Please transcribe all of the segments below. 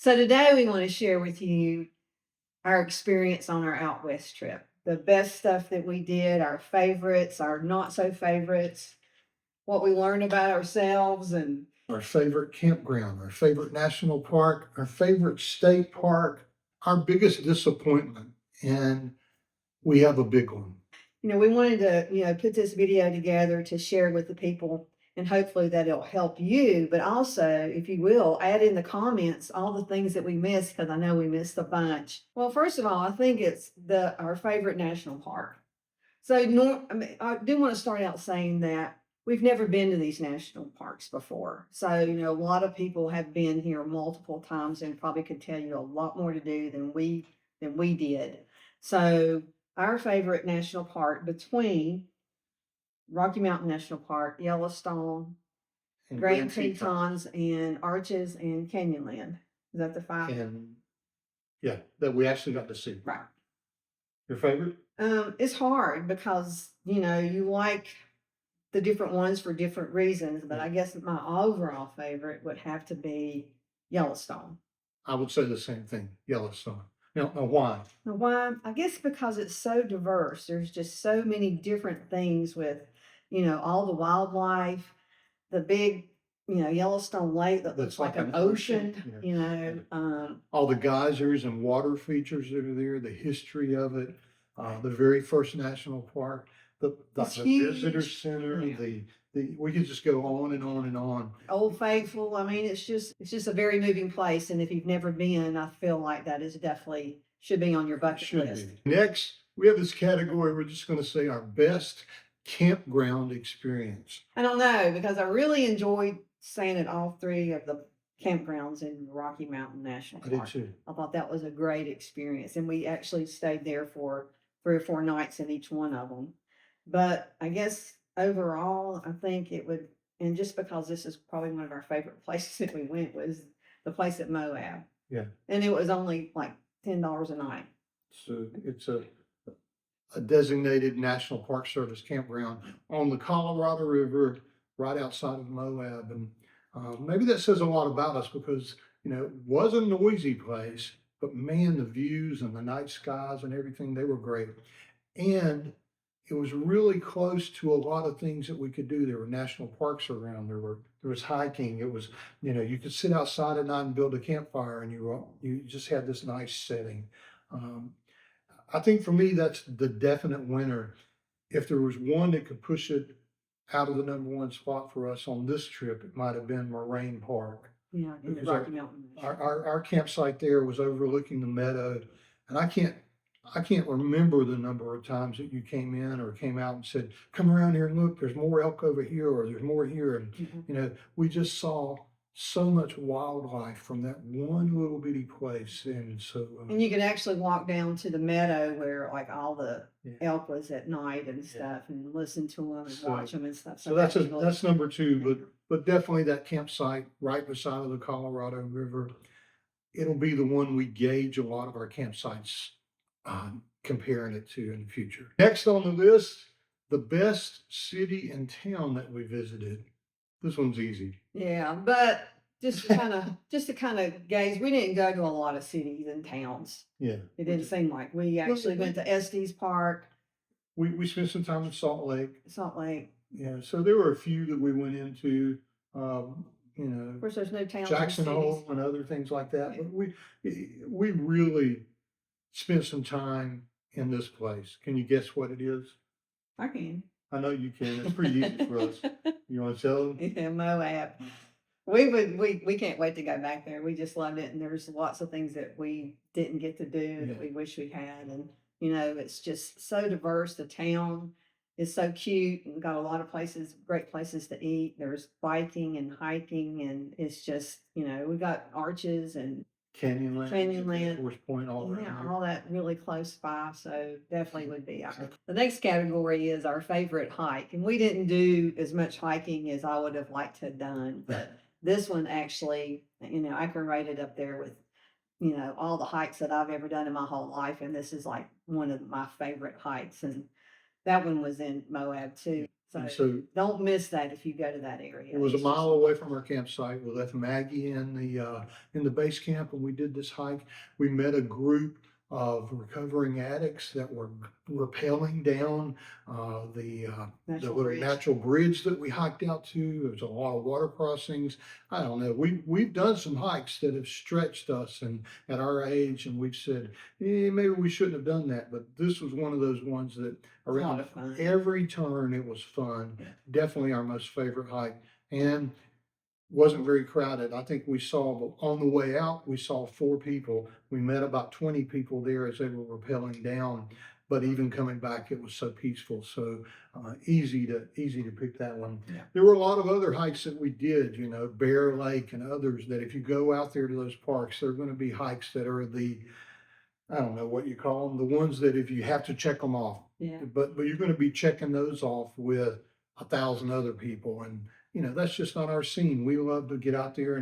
So today we want to share with you our experience on our out west trip. The best stuff that we did, our favorites, our not so favorites, what we learned about ourselves, and Our favorite campground, our favorite national park, our favorite state park, our biggest disappointment. And we have a big one. we wanted to, put this video together to share with the people, and hopefully that it'll help you. But also, if you will, add in the comments all the things that we missed, because I know we missed a bunch. Well, first of all, I think it's our favorite national park. So, I do want to start out saying that we've never been to these national parks before. So, a lot of people have been here multiple times and probably could tell you a lot more to do than we did. So, our favorite national park between Rocky Mountain National Park, Yellowstone, And Grand Tetons. Tetons, and Arches and Canyonland. Is that the five? And yeah, that we actually got to see. Right. Your favorite? It's hard because you like the different ones for different reasons, but I guess my overall favorite would have to be Yellowstone. I would say the same thing, Yellowstone. Now why? Now, why? I guess because it's so diverse. There's just so many different things with, all the wildlife, the big, Yellowstone Lake that looks That's like like an an ocean, ocean, all the geysers and water features that are there, the history of it, the very first national park, the It's visitor huge. center, Yeah. the we could just go on and on and on. Old Faithful. I mean, it's just a very moving place, and if you've never been, I feel like that is definitely should be on your bucket Should list. be. Next, we have this category. We're just going to say our best campground experience. I don't know because I really enjoyed staying at all three of the campgrounds in Rocky Mountain National I did Park. too. I thought that was a great experience, and we actually stayed there for 3 or 4 nights in each one of them. But I guess overall, I think it would, and just because this is probably one of our favorite places that we went, was the place at Moab, Yeah. and it was only like $10 a night. So it's a designated National Park Service campground on the Colorado River, right outside of Moab. And maybe that says a lot about us because, it was a noisy place, but man, the views and the night skies and everything, they were great. And it was really close to a lot of things that we could do. There were national parks around. There was hiking. It was, you could sit outside at night and build a campfire, and you just had this nice setting. Um, I think for me, that's the definite winner. If there was one that could push it out of the number one spot for us on this trip, it might have been Moraine Park. Yeah, in the Because Rocky Mountain. Our campsite there was overlooking the meadow, and I can't remember the number of times that you came in or came out and said, "Come around here and look. There's more elk over here, or there's more here." And Mhm. we just saw so much wildlife from that one little bitty place, and so And you could actually walk down to the meadow where like all the yeah. elk was at night and Yeah. stuff, and listen to them and So watch them and stuff. so that's that'd be really that's number two, but definitely that campsite right beside of the Colorado River. It'll be the one we gauge a lot of our campsites comparing it to in the future. Next on the list, the best city and town that we visited. This one's easy. Yeah, but just to kind of gauge, we didn't go to a lot of cities and towns. Yeah. It didn't seem like we actually went to Estes Park, We spent some time in Salt Lake. Salt Lake. Yeah, so there were a few that we went into. Um, Of course, there's no towns or Jackson cities. Hole and other things like that. But we really spent some time in this place. Can you guess what it is? I can. I know you can. It's pretty easy for us. You want to tell them? Yeah, Moab. We can't wait to go back there. We just loved it, and there's lots of things that we didn't get to do that Yeah. we wish we had, and it's just so diverse. The town is so cute and got a lot of places, great places to eat. There's biking and hiking, and it's just we got Arches and Canyonland, Canyonland. Forest Point, all around yeah, there. all that really close by. So definitely would be the next category is our favorite hike. And we didn't do as much hiking as I would have liked to have done. But this one actually, I can rate it up there with, all the hikes that I've ever done in my whole life. And this is like one of my favorite hikes. And that one was in Moab too. And So so don't miss that if you go to that area. it was a It's just- mile away from our campsite. We left Maggie in the base camp and we did this hike. We met a group of recovering addicts that were rappelling down the Natural little bridge. natural bridge that we hiked out to. There was a lot of water crossings. I don't know. We've done some hikes that have stretched us and at our age, and we've said, maybe we shouldn't have done that. But this was one of those ones that A lot around of fun. every turn it was fun. Yeah. Definitely our most favorite hike. And wasn't very crowded. I think we saw on the way out, we saw 4 people. We met about 20 people there as they were rappelling down. But even coming back, it was so peaceful. So easy to pick that one. Yeah. There were a lot of other hikes that we did, Bear Lake and others that if you go out there to those parks, there are going to be hikes that are I don't know what you call them, the ones that if you have to check them off. Yeah. But you're going to be checking those off with 1,000 other people. And that's just not our scene. We love to get out there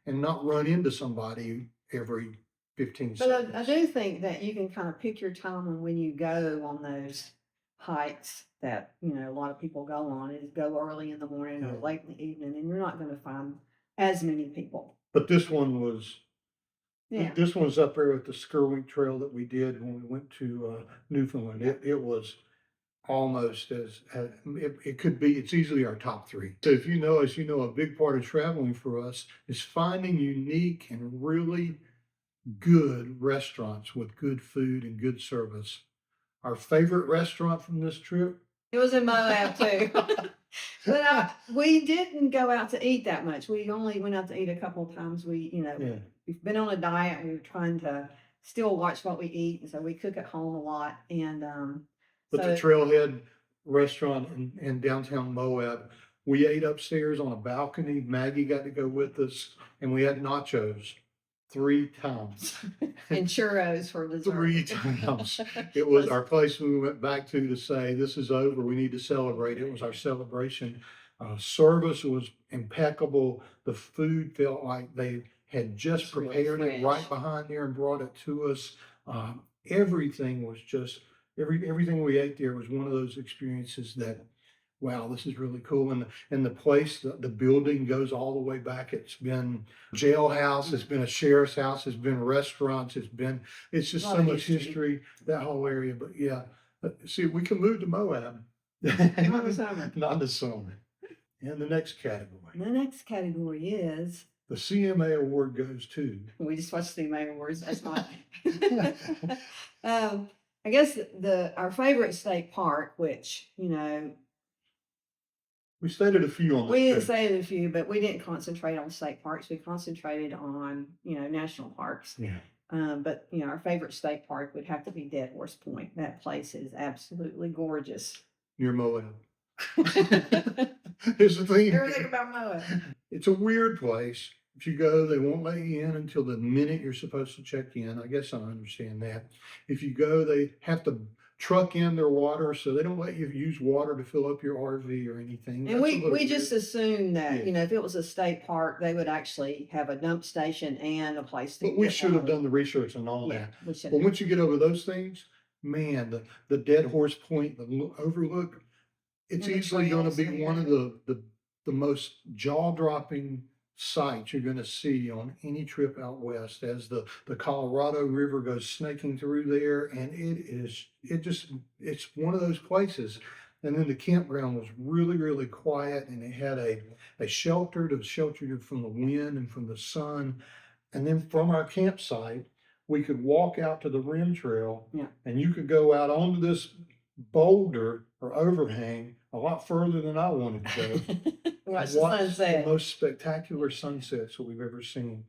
and not run into somebody every 15 But seconds. I do think that you can kind of pick your time on when you go on those hikes that, a lot of people go on, is go early in the morning or Yeah. late in the evening, and you're not going to find as many people. But this one was, Yeah. this one's up there with the Skirwink Trail that we did when we went to Newfoundland. It was almost it could be, it's easily our top 3. So if you know us, a big part of traveling for us is finding unique and really good restaurants with good food and good service. Our favorite restaurant from this trip? It was in Moab too. But we didn't go out to eat that much. We only went out to eat a couple of times. Yeah. We've been on a diet. We were trying to still watch what we eat, and so we cook at home a lot. And But the Trailhead restaurant in downtown Moab, we ate upstairs on a balcony. Maggie got to go with us, and we had nachos 3 times. and churros for dessert. 3 times. It was our place we went back to say, this is over. We need to celebrate. It was our celebration. Service was impeccable. The food felt like they had just It's really prepared it fresh. right behind there and brought it to us. Everything was just, everything we ate there was one of those experiences that, wow, this is really cool. And the place, the building goes all the way back. It's been jailhouse, it's been a sheriff's house, it's been restaurants, it's just A lot so of much history. history, that whole area. But yeah, see, we can move to Moab. Not in the summer. Not in the summer. And the next category, The next category is, the CMA award goes to. we just watched the May Awards. That's not. I guess our favorite state park, which We stated a few on we didn't this trip. say it a few, but we didn't concentrate on state parks. We concentrated on national parks. Yeah. But our favorite state park would have to be Dead Horse Point. That place is absolutely gorgeous. Near Moab. Here's the thing. Everything about Moab. It's a weird place. If you go, they won't let you in until the minute you're supposed to check in. I guess I understand that. If you go, they have to truck in their water, so they don't let you use water to fill up your RV or anything. And That's a we little just weird. assumed that, Yeah. if it was a state park, they would actually have a dump station and a place to But we get should have water. done the research and all Yeah, that. we should But have. once you get over those things, man, the Dead Horse Point, the overlook, it's And the easily going to trails be there. one of the most jaw-dropping sights you're going to see on any trip out west as the Colorado River goes snaking through there. And it's one of those places. And then the campground was really, really quiet, and it had a shelter to shelter you from the wind and from the sun. And then from our campsite, we could walk out to the rim trail, Yeah. and you could go out onto this boulder or overhang a lot further than I wanted to go. Watch and the watch sunset. the most spectacular sunsets that we've ever seen.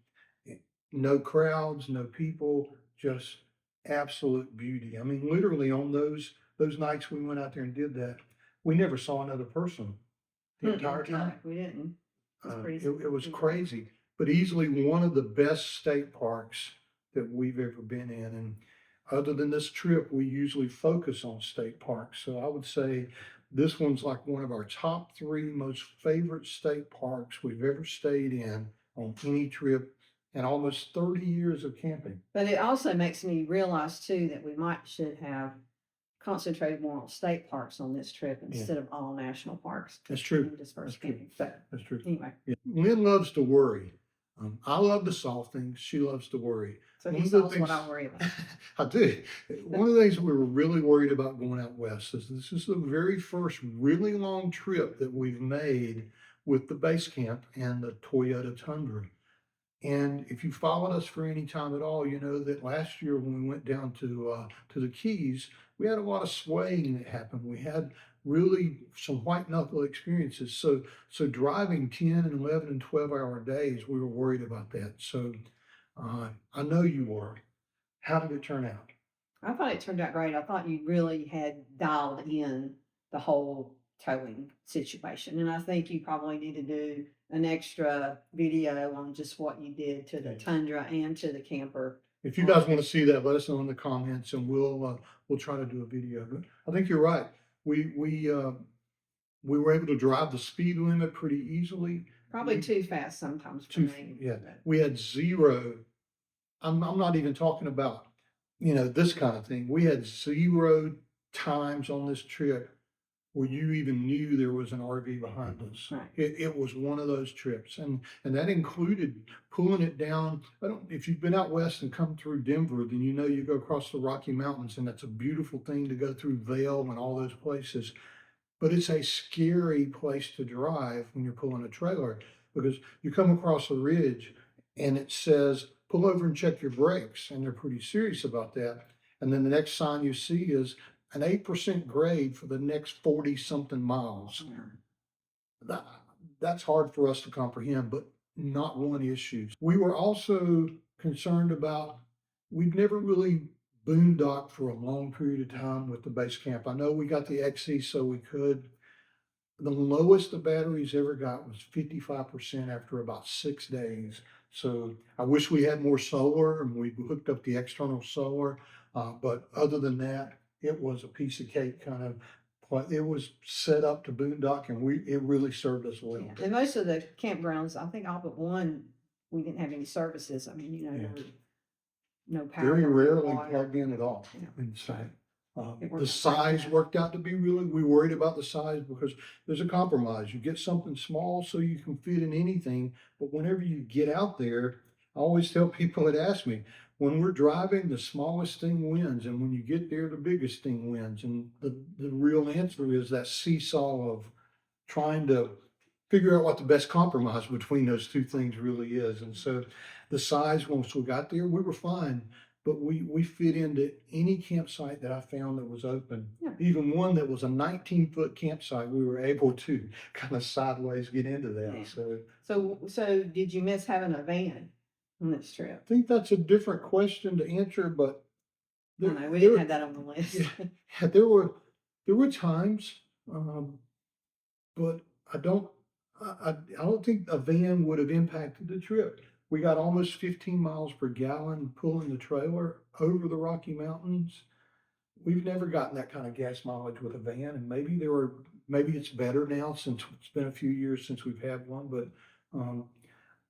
No crowds, no people, just absolute beauty. I mean, literally on those nights we went out there and did that, we never saw another person the entire No, time. we didn't. It's pretty It was cool. crazy, but easily one of the best state parks that we've ever been in. And other than this trip, we usually focus on state parks. So I would say this one's like one of our top 3 most favorite state parks we've ever stayed in on any trip in almost 30 years of camping. But it also makes me realize too that we should have concentrated more on state parks on this trip Yeah. instead of all national parks. That's true. And dispersed camping. So That's true. anyway, Yeah. Lynn loves to worry. I love to solve things. She loves to worry. so One he of the solves what I things- worry about. I do. One of the things we were really worried about going out west is this is the very first really long trip that we've made with the base camp and the Toyota Tundra. And if you followed us for any time at all, you know that last year when we went down to the Keys, we had a lot of swaying that happened. We had really some white knuckle experiences. So driving 10 and 11 and 12-hour days, we were worried about that. So I know you were. How did it turn out? I thought it turned out great. I thought you really had dialed in the whole towing situation. And I think you probably need to do an extra video on just what you did to the Okay. Tundra and to the camper. If you guys want to see that, let us know in the comments, and we'll try to do a video. But I think you're right. We were able to drive the speed limit pretty easily. Probably too fast sometimes for Too, me. yeah. We had zero. I'm not even talking about this kind of thing. We had 0 times on this trip where you even knew there was an RV behind us. Right. It was one of those trips, and that included pulling it down. If you've been out west and come through Denver, then you know you go across the Rocky Mountains, and that's a beautiful thing to go through Vail and all those places. But it's a scary place to drive when you're pulling a trailer, because you come across a ridge and it says pull over and check your brakes, and they're pretty serious about that. And then the next sign you see is an 8% grade for the next 40 something miles. That's hard for us to comprehend, but not one issue. We were also concerned about, we've never really boondocked for a long period of time with the base camp. I know we got the XE so we could. The lowest the batteries ever got was 55% after about 6 days. So I wish we had more solar and we hooked up the external solar. But other than that, it was a piece of cake kind of. It was set up to boondock, and it really served us well. Yeah. And most of the campgrounds, I think all but one, we didn't have any services. I mean, there were no power. Very no rarely water. plugged in at all Yeah. inside. It worked The out size great. worked out to be we worried about the size because there's a compromise. You get something small so you can fit in anything, but whenever you get out there, I always tell people that ask me, when we're driving, the smallest thing wins, and when you get there, the biggest thing wins. And the real answer is that seesaw of trying to figure out what the best compromise between those two things really is. And so the size, once we got there, we were fine, but we fit into any campsite that I found that was open. Yeah. Even one that was a 19-foot campsite, we were able to kind of sideways get into that. Yeah. So So did you miss having a van on this I trip? think that's a different question to answer, but I don't know, we didn't have that on the list. Yeah, there were times, but I don't think a van would have impacted the trip. We got almost 15 miles per gallon pulling the trailer over the Rocky Mountains. We've never gotten that kind of gas mileage with a van, and maybe it's better now since it's been a few years since we've had one, but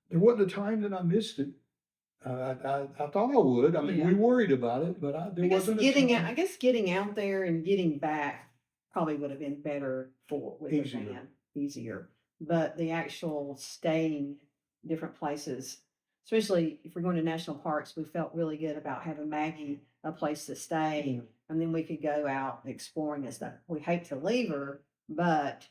there wasn't a time that I missed it. I thought I would. I mean, Yeah. we worried about it, but there wasn't a time. I guess getting out there and getting back probably would have been better with Easier. a van, easier. But the actual staying different places, especially if we're going to national parks, we felt really good about having Maggie a place to stay, and then we could go out exploring and stuff. We hate to leave her, but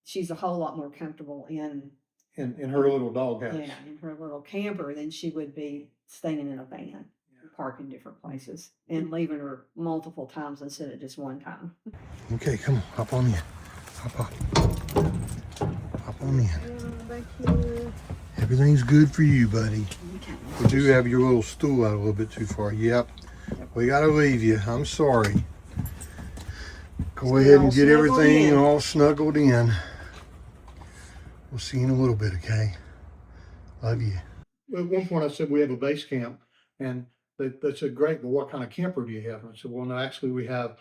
she's a whole lot more comfortable in her little doghouse. in her little camper than she would be staying in a van, parking different places, and leaving her multiple times instead of just one time. Okay, come on, hop on in. Hop on in. Thank you. Everything's good for you, buddy. Okay. We do have your little stool out a little bit too far. Yep. We gotta leave you. I'm sorry. Go ahead and get everything all snuggled in. We'll see you in a little bit, okay? Love you. Well, at one point I said we have a base camp, and they said, great, but what kind of camper do you have? And I said, well, no, actually we have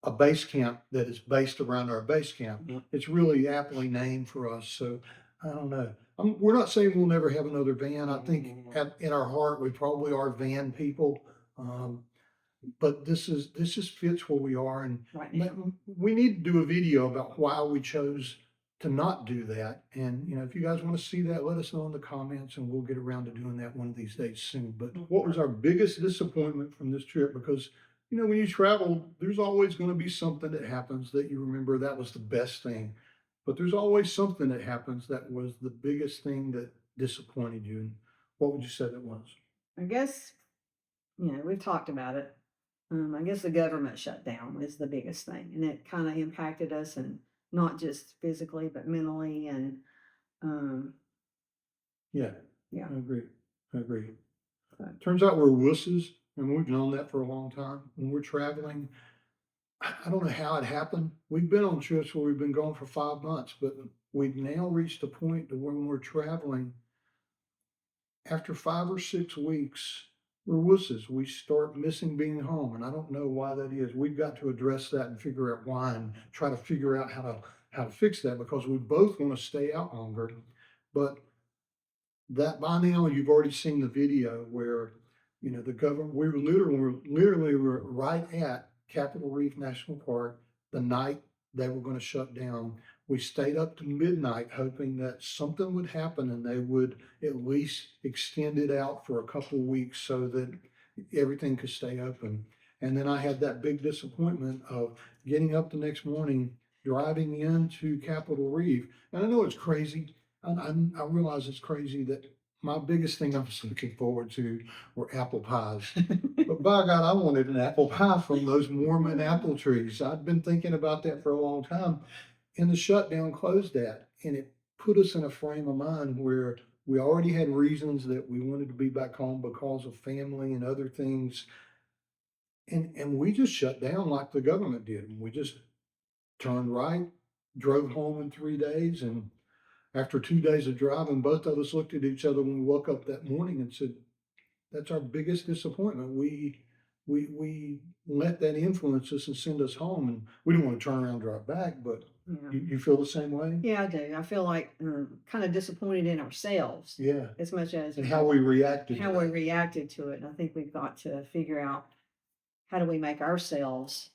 a base camp that is based around our base camp. It's really aptly named for us, so I don't know. We're not saying we'll never have another van. I think in our heart we probably are van people. But this just fits where we are, and right now. we need to do a video about why we chose to not do that. And, if you guys want to see that, let us know in the comments and we'll get around to doing that one of these days soon. But what was our biggest disappointment from this trip? Because, when you travel, there's always going to be something that happens that you remember that was the best thing. But there's always something that happens that was the biggest thing that disappointed you. And what would you say that was? I guess, we've talked about it. I guess the government shutdown is the biggest thing, and it kind of impacted us, and not just physically, but mentally. And um, Yeah, yeah, I agree. I agree. so, Turns out we're wusses, and we've known that for a long time. When we're traveling, I don't know how it happened. We've been on trips where we've been gone for 5 months, but we've now reached a point to when we're traveling, after 5 or 6 weeks, we're wusses. We start missing being home, and I don't know why that is. We've got to address that and figure out why, and try to figure out how to fix that, because we both want to stay out longer. But that by now you've already seen the video where, the government, we literally were right at Capitol Reef National Park the night they were going to shut down. We stayed up to midnight hoping that something would happen and they would at least extend it out for a couple of weeks so that everything could stay open. And then I had that big disappointment of getting up the next morning, driving into Capitol Reef. And I know it's crazy. I realize it's crazy that my biggest thing I was looking forward to were apple pies. But by God, I wanted an apple pie from those Mormon apple trees. I'd been thinking about that for a long time. And the shutdown closed that. And it put us in a frame of mind where we already had reasons that we wanted to be back home because of family and other things. And we just shut down like the government did. And we just turned right, drove home in 3 days, and after 2 days of driving, both of us looked at each other when we woke up that morning and said, "That's our biggest disappointment. We let that influence us and send us home, and we didn't want to turn around and drive back." But yeah, you feel the same way? yeah, I do. I feel like kind of disappointed in ourselves Yeah, as much as and how we reacted how to we that. reacted to it. And I think we've got to figure out how do we make ourselves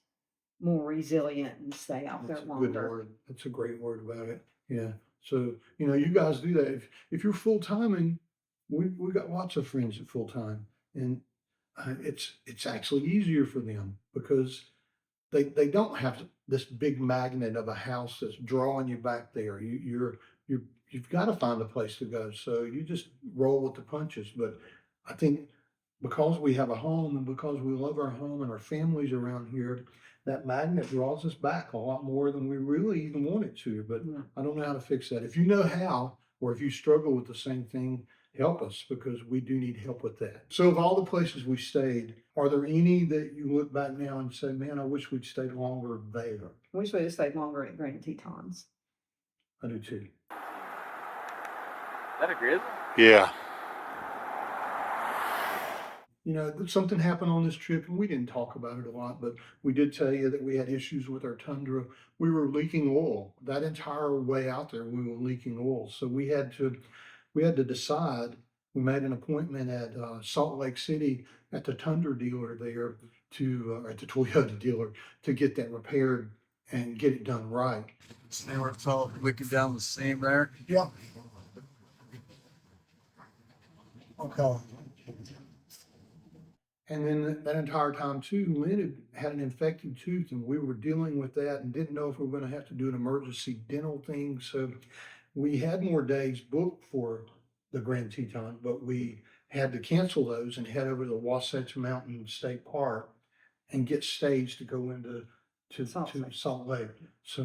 more resilient and stay out there That's a good longer. word. That's a great word about it. Yeah. So, you guys do that. If you're full timing, we got lots of friends at full time, and it's actually easier for them because they don't have this big magnet of a house that's drawing you back there. You've got to find a place to go. So you just roll with the punches. But I think because we have a home and because we love our home and our families around here, that magnet draws us back a lot more than we really even want it to. But Yeah. I don't know how to fix that. If you know how, or if you struggle with the same thing, help us, because we do need help with that. So, of all the places we stayed, are there any that you look back now and say, "Man, I wish we'd stayed longer there"? I wish we'd have stayed longer at Grand Tetons. I do too. That a grid? Yeah. Something happened on this trip, and we didn't talk about it a lot, but we did tell you that we had issues with our Tundra. We were leaking oil. That entire way out there, we were leaking oil. So we had to decide. We made an appointment at Salt Lake City at the Tundra dealer there at the Toyota dealer to get that repaired and get it done right. See where it's all looking down the seam there? Yeah. Okay. And then that entire time too, Lynn had an infected tooth, and we were dealing with that and didn't know if we were going to have to do an emergency dental thing. So we had more days booked for the Grand Teton, but we had to cancel those and head over to the Wasatch Mountain State Park and get staged to go into Salt Lake. Salt Lake. So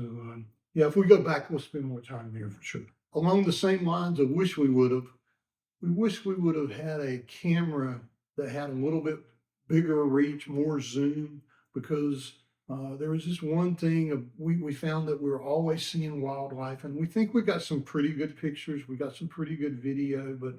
yeah, if we go back, we'll spend more time there for sure. Along the same lines, we wish we would have had a camera that had a little bit bigger reach, more zoom, because there was this one thing we found that we were always seeing wildlife, and we think we got some pretty good pictures, we got some pretty good video, but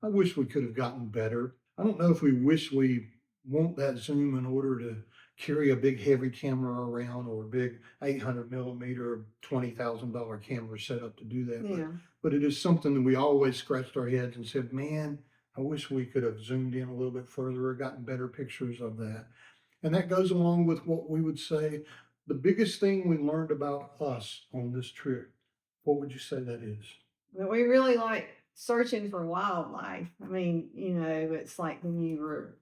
I wish we could have gotten better. I don't know if we wish we want that zoom in order to carry a big heavy camera around, or a big 800 millimeter $20,000 camera set up to do that. Yeah. But it is something that we always scratched our heads and said, "Man, I wish we could have zoomed in a little bit further or gotten better pictures of that." And that goes along with what we would say, the biggest thing we learned about us on this trip. What would you say that is? But we really like searching for wildlife. I mean, it's like when you were,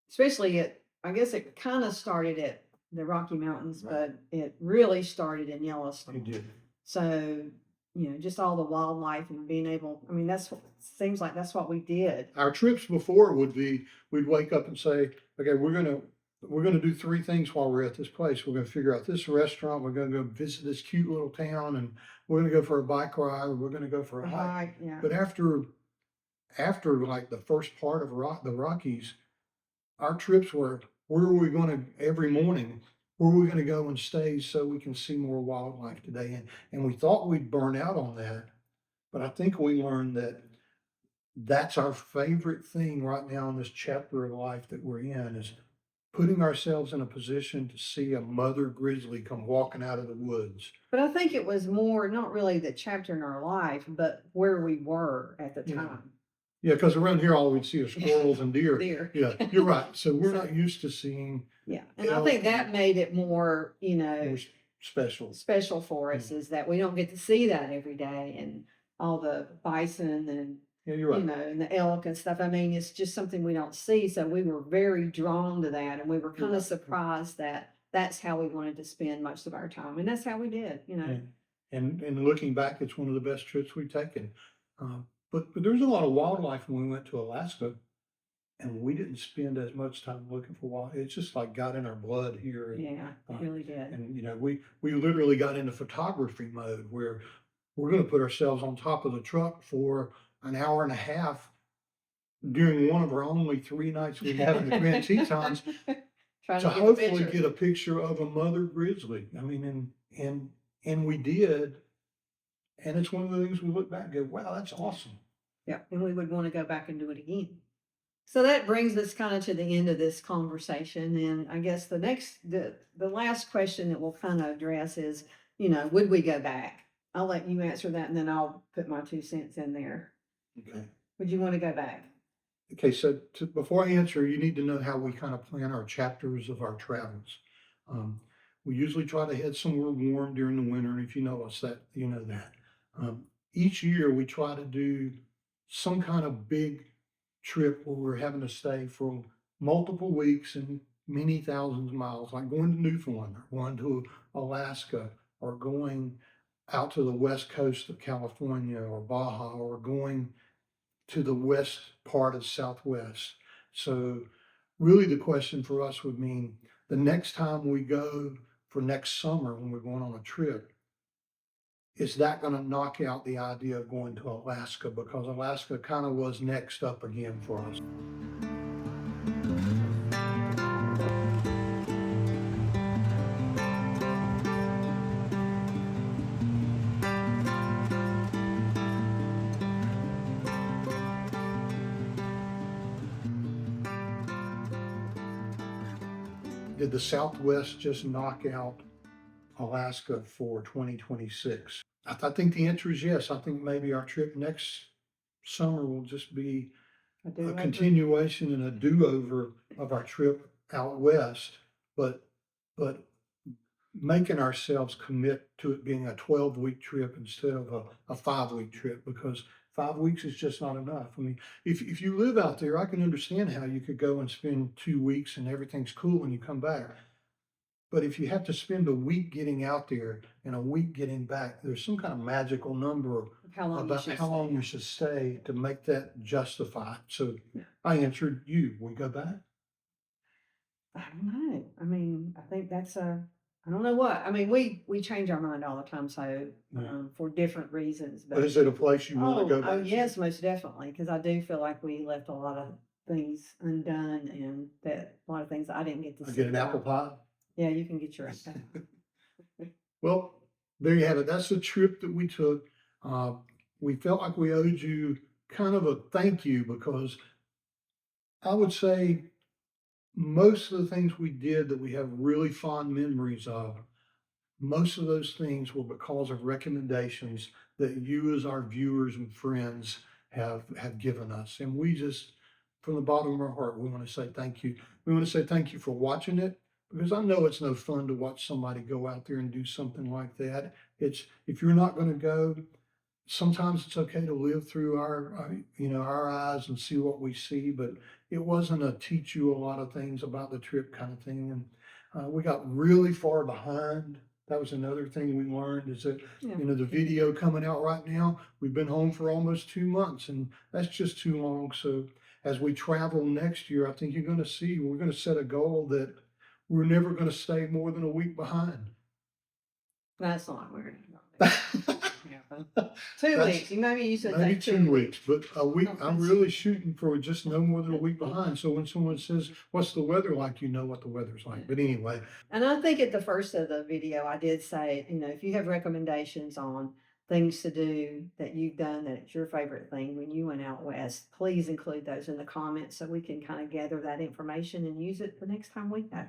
especially I guess it kind of started at the Rocky Mountains, but it really started in You Yellowstone. did. So, just all the wildlife and being able, I mean, that's what seems like that's what we did. Our trips before would be, we'd wake up and say, okay, we're gonna do three things while we're at this place. We're gonna figure out this restaurant, we're gonna go visit this cute little town, and we're gonna go for a bike ride, or we're gonna go for a hike. Right, yeah. But after like the first part of the Rockies, our trips were, where are we gonna, every morning, where are we gonna go and stay so we can see more wildlife today? And we thought we'd burn out on that, but I think we learned that that's our favorite thing right now in this chapter of life that we're in, is putting ourselves in a position to see a mother grizzly come walking out of the woods. But I think it was more not really the chapter in our life, but where we were at the Yeah. time. Yeah, because around here, all we'd see are squirrels and deer. There. Yeah, you're right. So we're So- not used to seeing Yeah. And I think that made it more, more special. special for us is that we don't get to see that every day, and all the bison and Yeah, you're right. and the elk and stuff. I mean, it's just something we don't see. So we were very drawn to that, and we were kind Yeah. of surprised that that's how we wanted to spend most of our time, and that's how we did. Yeah. And looking back, it's one of the best trips we've taken. But there's a lot of wildlife when we went to Alaska, and we didn't spend as much time looking for wild. It's just like got in our blood here. Yeah, it really did. And we literally got into photography mode where we're going to put ourselves on top of the truck for an hour and a half during one of our only 3 nights we have in the Grand Tetons Trying to to get a hopefully picture. get a picture of a mother grizzly. I mean, and we did, and it's one of the things we look back and go, wow, that's awesome. Yeah, and we would want to go back and do it again. So that brings us kind of to the end of this conversation. And I guess the last question that we'll kind of address is, would we go back? I'll let you answer that, and then I'll put my 2 cents in there. Okay. Would you want to go back? Okay, so before I answer, you need to know how we kind of plan our chapters of our travels. We usually try to head somewhere warm during the winter, and if you know us, that you know that. Each year we try to do some kind of big trip where we're having to stay for multiple weeks and many thousands of miles, like going to Newfoundland, or going to Alaska, or going out to the west coast of California or Baja, or going to the west part of Southwest. So really the question for us would mean the next time we go for next summer when we're going on a trip, is that going to knock out the idea of going to Alaska? Because Alaska kind of was next up again for us. Did the Southwest just knock out Alaska for 2026? I think the answer is yes. I think maybe our trip next summer will just be I a do. continuation and a do-over of our trip out west, but making ourselves commit to it being a 12-week trip instead of a 5-week trip, because 5 weeks is just not enough. I mean, if you live out there, I can understand how you could go and spend 2 weeks and everything's cool when you come back. But if you have to spend a week getting out there and a week getting back, there's some kind of magical number How long you about should how long stay. you should stay to make that justified. So Yeah. I answered you. We go back? I don't know. I mean, I think that's I don't know what. I mean, we change our mind all the time, so Yeah. For different reasons. But is it a place you want to go Oh back to? yes, most definitely, because I do feel like we left a lot of things undone, and that a lot of things I didn't get to I see. get an apple pie? Yeah, you can get your apple. Well, there you have it. That's the trip that we took. We felt like we owed you kind of a thank you, because I would say most of the things we did that we have really fond memories of, most of those things were because of recommendations that you as our viewers and friends have given us. And we just from the bottom of our heart, we want to say thank you. We want to say thank you for watching it, because I know it's no fun to watch somebody go out there and do something like that. It's, if you're not going to go, sometimes it's okay to live through our eyes and see what we see, but it wasn't a teach you a lot of things about the trip kind of thing. And we got really far behind. That was another thing we learned, is that, Yeah. the video coming out right now, we've been home for almost 2 months, and that's just too long. So as we travel next year, I think you're going to see, we're going to set a goal that we're never going to stay more than a week behind. That's not weird. Maybe 2 That's- weeks. Maybe you should say 2 weeks, but a week, Okay. I'm really shooting for just no more than a week behind. So when someone says, what's the weather like? You know what the weather's like. But anyway, And I think at the first of the video, I did say, if you have recommendations on things to do that you've done that it's your favorite thing when you went out west, please include those in the comments so we can kind of gather that information and use it the next time we go.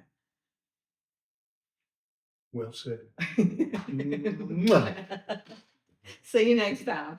well said. See you next time.